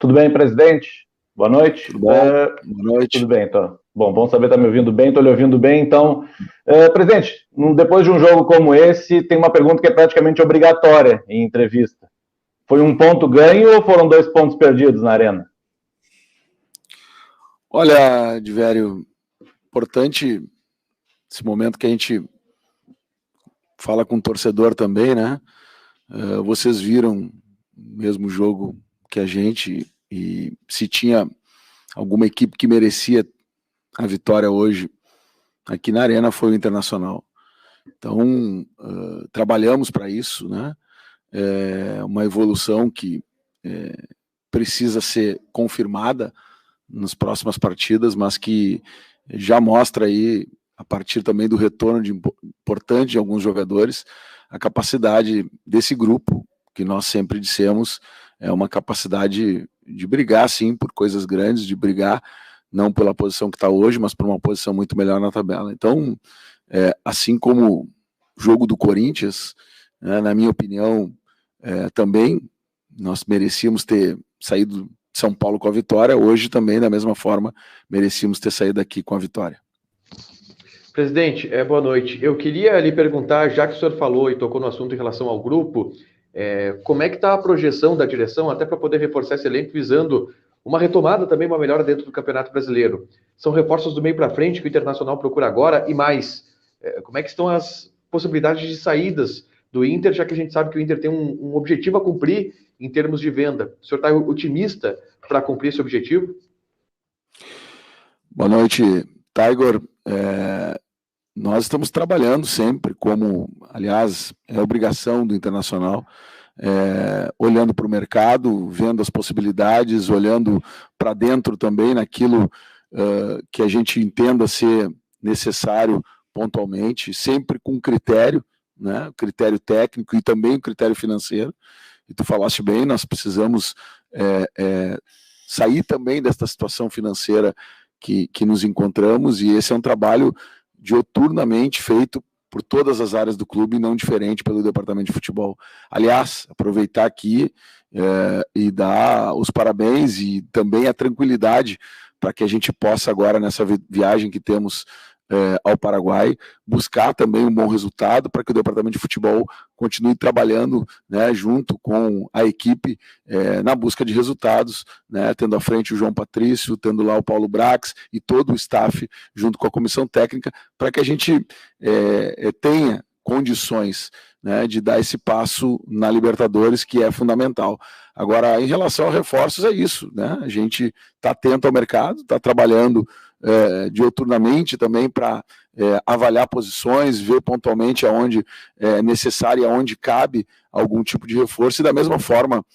Tudo bem, presidente? Boa noite. Tudo bom? Boa noite. Tudo bem, então. Bom saber que está me ouvindo bem, estou lhe ouvindo bem. Então, presidente, depois de um jogo como esse, tem uma pergunta que é praticamente obrigatória em entrevista. Foi um ponto ganho ou foram 2 pontos perdidos na Arena? Olha, Divério, importante esse momento que a gente fala com o torcedor também, né? Vocês viram o mesmo jogo que a gente, e se tinha alguma equipe que merecia a vitória hoje aqui na Arena foi o Internacional. Então, trabalhamos para isso, né? É uma evolução que precisa ser confirmada nas próximas partidas, mas que já mostra aí, a partir também do retorno importante de alguns jogadores, a capacidade desse grupo, que nós sempre dissemos, é uma capacidade de brigar, sim, por coisas grandes, de brigar não pela posição que está hoje, mas por uma posição muito melhor na tabela. Então, assim como o jogo do Corinthians, né, na minha opinião, também nós merecíamos ter saído de São Paulo com a vitória, hoje também, da mesma forma, merecíamos ter saído daqui com a vitória. Presidente, boa noite. Eu queria lhe perguntar, já que o senhor falou e tocou no assunto em relação ao grupo, como é que está a projeção da direção, até para poder reforçar esse elenco, visando uma retomada também, uma melhora dentro do Campeonato Brasileiro? São reforços do meio para frente que o Internacional procura agora, e mais, como é que estão as possibilidades de saídas do Inter, já que a gente sabe que o Inter tem um objetivo a cumprir em termos de venda? O senhor está otimista para cumprir esse objetivo? Boa noite, Tiger. Nós estamos trabalhando sempre, como, aliás, é obrigação do Internacional, olhando para o mercado, vendo as possibilidades, olhando para dentro também naquilo que a gente entenda ser necessário pontualmente, sempre com critério, né, critério técnico e também o critério financeiro. E tu falaste bem, nós precisamos sair também desta situação financeira que nos encontramos, e esse é um trabalho dioturnamente feito por todas as áreas do clube, não diferente pelo departamento de futebol. Aliás, aproveitar aqui e dar os parabéns e também a tranquilidade para que a gente possa agora, nessa viagem que temos ao Paraguai, buscar também um bom resultado para que o departamento de futebol continue trabalhando, né, junto com a equipe na busca de resultados, né, tendo à frente o João Patrício, tendo lá o Paulo Brax e todo o staff junto com a comissão técnica, para que a gente tenha condições, né, de dar esse passo na Libertadores, que é fundamental. Agora, em relação a reforços, é isso, né? A gente está atento ao mercado, está trabalhando diuturnamente também para avaliar posições, ver pontualmente aonde é necessário e aonde cabe algum tipo de reforço, e da mesma forma,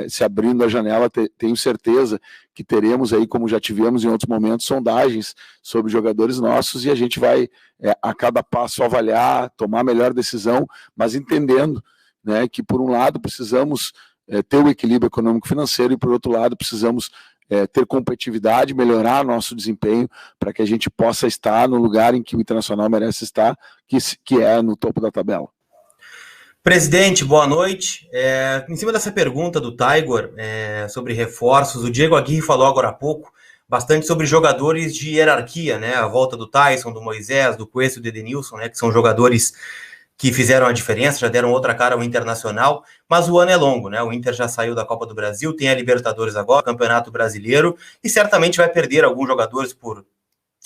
se abrindo a janela, tenho certeza que teremos aí, como já tivemos em outros momentos, sondagens sobre jogadores nossos, e a gente vai a cada passo avaliar, tomar a melhor decisão, mas entendendo, né, que por um lado precisamos ter o equilíbrio econômico-financeiro, e por outro lado precisamos ter competitividade, melhorar nosso desempenho, para que a gente possa estar no lugar em que o Internacional merece estar, que é no topo da tabela. Presidente, boa noite. Em cima dessa pergunta do Tiger sobre reforços, o Diego Aguirre falou agora há pouco bastante sobre jogadores de hierarquia, né? A volta do Tyson, do Moisés, do Cuesta e do Edenilson, né? Que são jogadores que fizeram a diferença, já deram outra cara ao Internacional, mas o ano é longo, né? O Inter já saiu da Copa do Brasil, tem a Libertadores agora, Campeonato Brasileiro, e certamente vai perder alguns jogadores por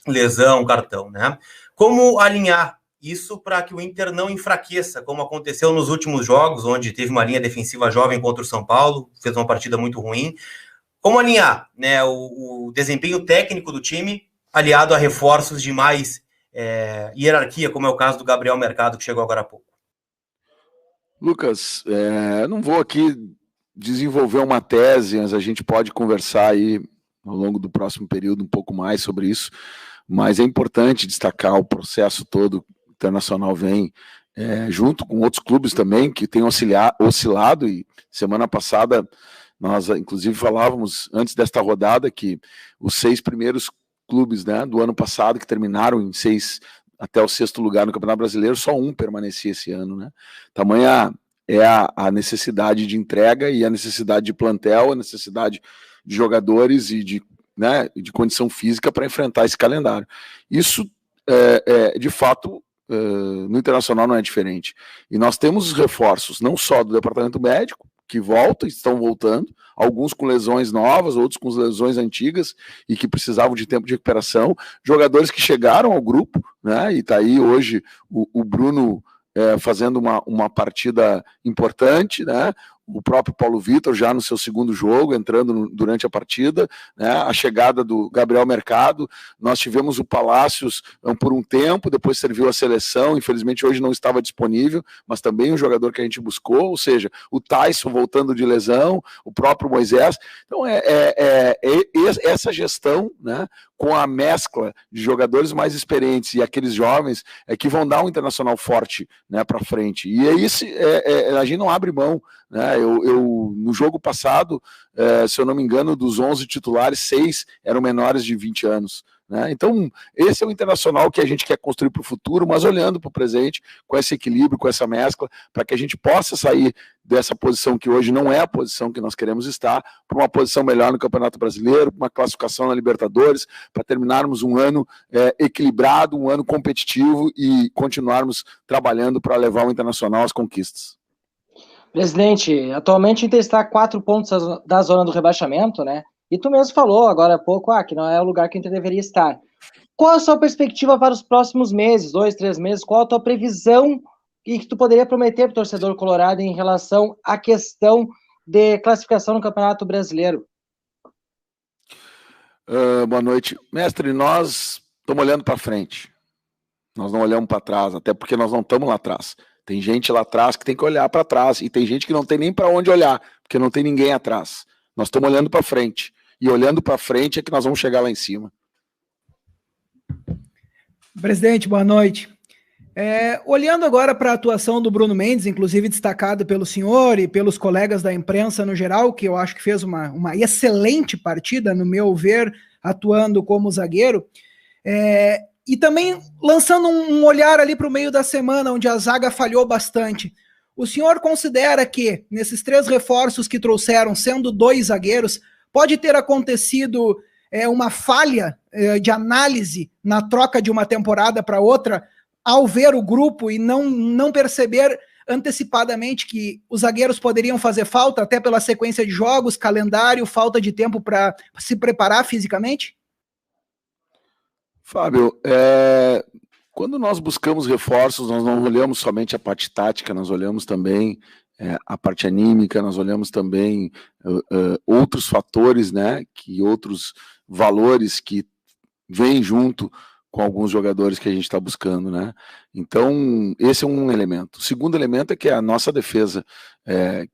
lesão, cartão, né? Como alinhar isso para que o Inter não enfraqueça, como aconteceu nos últimos jogos, onde teve uma linha defensiva jovem contra o São Paulo, fez uma partida muito ruim? Como alinhar, né, o desempenho técnico do time aliado a reforços de mais hierarquia, como é o caso do Gabriel Mercado, que chegou agora há pouco? Lucas, não vou aqui desenvolver uma tese, mas a gente pode conversar aí ao longo do próximo período um pouco mais sobre isso, mas é importante destacar o processo todo. O Internacional vem junto com outros clubes também que têm oscilado, e semana passada nós inclusive falávamos antes desta rodada que os 6 primeiros clubes, né, do ano passado, que terminaram em 6 até o 6º lugar no Campeonato Brasileiro, só um permanecia esse ano, né? Tamanha é a necessidade de entrega e a necessidade de plantel, a necessidade de jogadores e de condição física para enfrentar esse calendário. Isso, de fato, no Internacional não é diferente. E nós temos reforços, não só do departamento médico, que estão voltando, alguns com lesões novas, outros com lesões antigas e que precisavam de tempo de recuperação, jogadores que chegaram ao grupo, né? E está aí hoje o Bruno fazendo uma partida importante, né? O próprio Paulo Vitor já no seu segundo jogo, entrando durante a partida, né? A chegada do Gabriel Mercado, nós tivemos o Palácios por um tempo, depois serviu a seleção, infelizmente hoje não estava disponível, mas também um jogador que a gente buscou, ou seja, o Tyson voltando de lesão, o próprio Moisés. Então essa gestão, né, com a mescla de jogadores mais experientes e aqueles jovens que vão dar um Internacional forte, né, para frente. E a gente não abre mão, né? Eu no jogo passado, se eu não me engano, dos 11 titulares, 6 eram menores de 20 anos. Né? Então, esse é o Internacional que a gente quer construir para o futuro, mas olhando para o presente, com esse equilíbrio, com essa mescla, para que a gente possa sair dessa posição que hoje não é a posição que nós queremos estar, para uma posição melhor no Campeonato Brasileiro, uma classificação na Libertadores, para terminarmos um ano equilibrado, um ano competitivo e continuarmos trabalhando para levar o Internacional às conquistas. Presidente, atualmente o Inter está a 4 pontos da zona do rebaixamento, né? E tu mesmo falou agora há pouco que não é o lugar que o Inter deveria estar. Qual a sua perspectiva para os próximos meses, 2, 3 meses? Qual a tua previsão e que tu poderia prometer para o torcedor colorado em relação à questão de classificação no Campeonato Brasileiro? Boa noite. Mestre, nós estamos olhando para frente. Nós não olhamos para trás, até porque nós não estamos lá atrás. Tem gente lá atrás que tem que olhar para trás e tem gente que não tem nem para onde olhar, porque não tem ninguém atrás. Nós estamos olhando para frente. E olhando para frente é que nós vamos chegar lá em cima. Presidente, boa noite. Olhando agora para a atuação do Bruno Mendes, inclusive destacado pelo senhor e pelos colegas da imprensa no geral, que eu acho que fez uma excelente partida, no meu ver, atuando como zagueiro, e também lançando um olhar ali para o meio da semana, onde a zaga falhou bastante. O senhor considera que, nesses 3 reforços que trouxeram, sendo 2 zagueiros, pode ter acontecido uma falha de análise na troca de uma temporada para outra, ao ver o grupo e não perceber antecipadamente que os zagueiros poderiam fazer falta, até pela sequência de jogos, calendário, falta de tempo para se preparar fisicamente? Fábio, quando nós buscamos reforços, nós não olhamos somente a parte tática, nós olhamos também a parte anímica, nós olhamos também outros fatores, né, outros valores que vêm junto com alguns jogadores que a gente está buscando, né? Então, esse é um elemento. O segundo elemento é que a nossa defesa,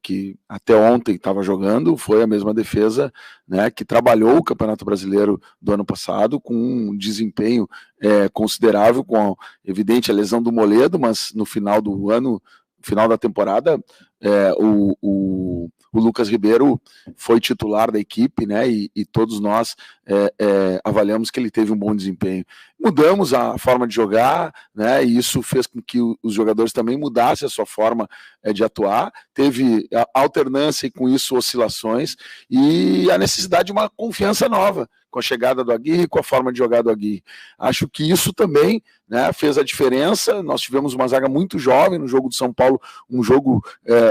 que até ontem estava jogando, foi a mesma defesa, né, que trabalhou o Campeonato Brasileiro do ano passado com um desempenho considerável, com evidente a lesão do Moledo, mas no final do ano, final da temporada, o Lucas Ribeiro foi titular da equipe, né? E todos nós avaliamos que ele teve um bom desempenho. Mudamos a forma de jogar, né? E isso fez com que os jogadores também mudassem a sua forma de atuar. Teve alternância e com isso oscilações e a necessidade de uma confiança nova com a chegada do Aguirre, com a forma de jogar do Aguirre. Acho que isso também, né, fez a diferença. Nós tivemos uma zaga muito jovem no jogo do São Paulo, um jogo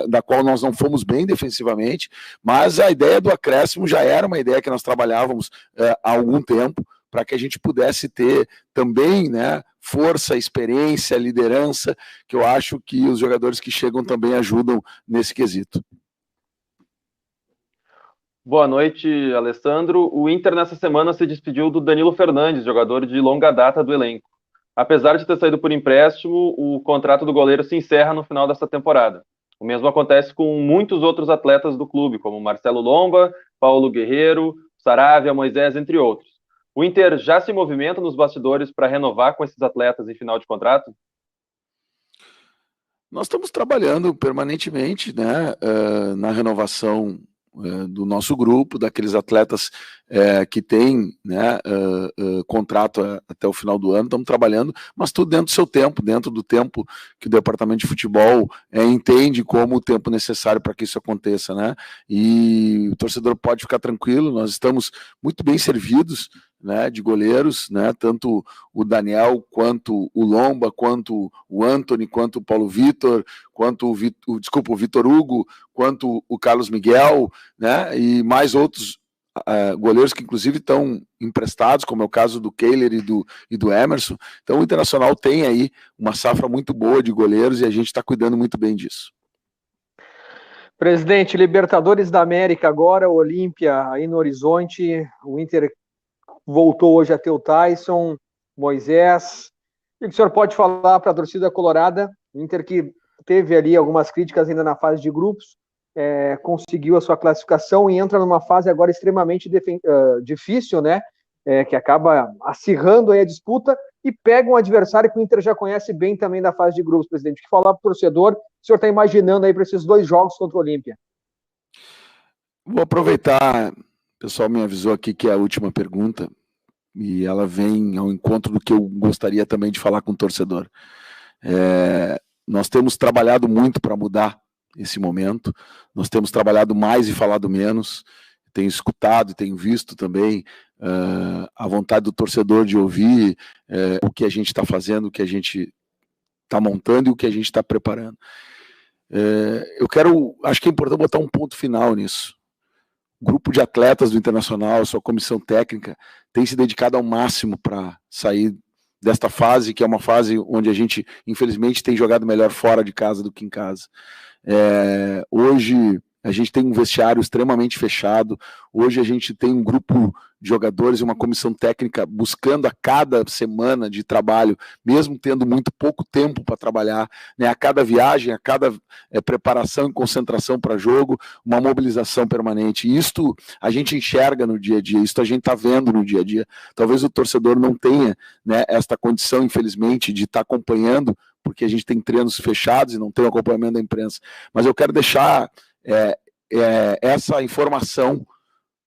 da qual nós não fomos bem defensivamente, mas a ideia do acréscimo já era uma ideia que nós trabalhávamos há algum tempo, para que a gente pudesse ter também, né, força, experiência, liderança, que eu acho que os jogadores que chegam também ajudam nesse quesito. Boa noite, Alessandro. O Inter nessa semana se despediu do Danilo Fernandes, jogador de longa data do elenco. Apesar de ter saído por empréstimo, o contrato do goleiro se encerra no final dessa temporada. O mesmo acontece com muitos outros atletas do clube, como Marcelo Lomba, Paulo Guerreiro, Saravia, Moisés, entre outros. O Inter já se movimenta nos bastidores para renovar com esses atletas em final de contrato? Nós estamos trabalhando permanentemente, né, na renovação do nosso grupo, daqueles atletas que têm, né, contrato até o final do ano. Estamos trabalhando, mas tudo dentro do seu tempo, dentro do tempo que o departamento de futebol entende como o tempo necessário para que isso aconteça, né? E o torcedor pode ficar tranquilo, nós estamos muito bem servidos, né, de goleiros, né, tanto o Daniel, quanto o Lomba, quanto o Antony, quanto o Paulo Vitor, quanto o Vitor Hugo, quanto o Carlos Miguel, né, e mais outros goleiros que inclusive estão emprestados, como é o caso do Kehler e do Emerson. Então o Internacional tem aí uma safra muito boa de goleiros e a gente está cuidando muito bem disso. Presidente, Libertadores da América agora, o Olímpia aí no horizonte, o Inter voltou hoje a ter o Tyson, Moisés. O que o senhor pode falar para a torcida colorada? O Inter que teve ali algumas críticas ainda na fase de grupos, conseguiu a sua classificação e entra numa fase agora extremamente difícil, né? Que acaba acirrando aí a disputa e pega um adversário que o Inter já conhece bem também da fase de grupos, presidente. O que falar para o torcedor, o senhor está imaginando aí para esses 2 jogos contra o Olímpia? Vou aproveitar, o pessoal me avisou aqui que é a última pergunta, e ela vem ao encontro do que eu gostaria também de falar com o torcedor. Nós temos trabalhado muito para mudar esse momento, nós temos trabalhado mais e falado menos, tenho escutado e tenho visto também a vontade do torcedor de ouvir o que a gente está fazendo, o que a gente está montando e o que a gente está preparando. Acho que é importante botar um ponto final nisso. O grupo de atletas do Internacional, a sua comissão técnica, tem se dedicado ao máximo para sair desta fase, que é uma fase onde a gente, infelizmente, tem jogado melhor fora de casa do que em casa. Hoje a gente tem um vestiário extremamente fechado, hoje a gente tem um grupo de jogadores e uma comissão técnica buscando a cada semana de trabalho, mesmo tendo muito pouco tempo para trabalhar, né, a cada viagem, a cada preparação e concentração para jogo, uma mobilização permanente. E isto a gente enxerga no dia a dia, isto a gente está vendo no dia a dia. Talvez o torcedor não tenha, né, esta condição, infelizmente, de estar acompanhando, porque a gente tem treinos fechados e não tem o acompanhamento da imprensa. Mas eu quero deixar essa informação,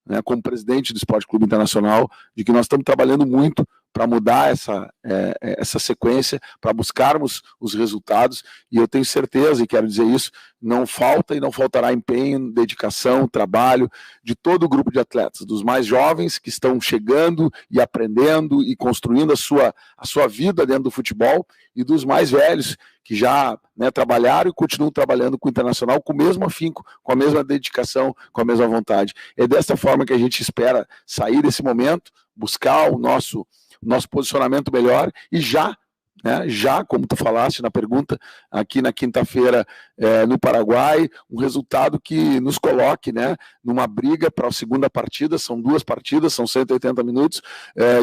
né, como presidente do Esporte Clube Internacional, de que nós estamos trabalhando muito para mudar essa sequência, para buscarmos os resultados, e eu tenho certeza, e quero dizer isso, não falta e não faltará empenho, dedicação, trabalho de todo o grupo de atletas, dos mais jovens que estão chegando e aprendendo e construindo a sua vida dentro do futebol, e dos mais velhos que já, né, trabalharam e continuam trabalhando com o Internacional com o mesmo afinco, com a mesma dedicação, com a mesma vontade. É dessa forma que a gente espera sair desse momento, buscar o nosso posicionamento melhor e já, como tu falaste na pergunta, aqui na quinta-feira no Paraguai, um resultado que nos coloque, né, numa briga para a segunda partida, são 2 partidas, são 180 minutos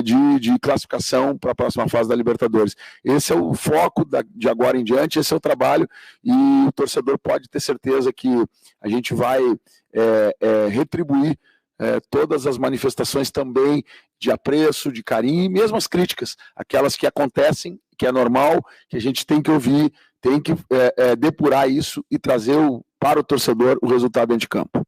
de classificação para a próxima fase da Libertadores. Esse é o foco de agora em diante, esse é o trabalho, e o torcedor pode ter certeza que a gente vai retribuir todas as manifestações também de apreço, de carinho, e mesmo as críticas, aquelas que acontecem, que é normal, que a gente tem que ouvir, tem que depurar isso e trazer para o torcedor o resultado dentro de campo.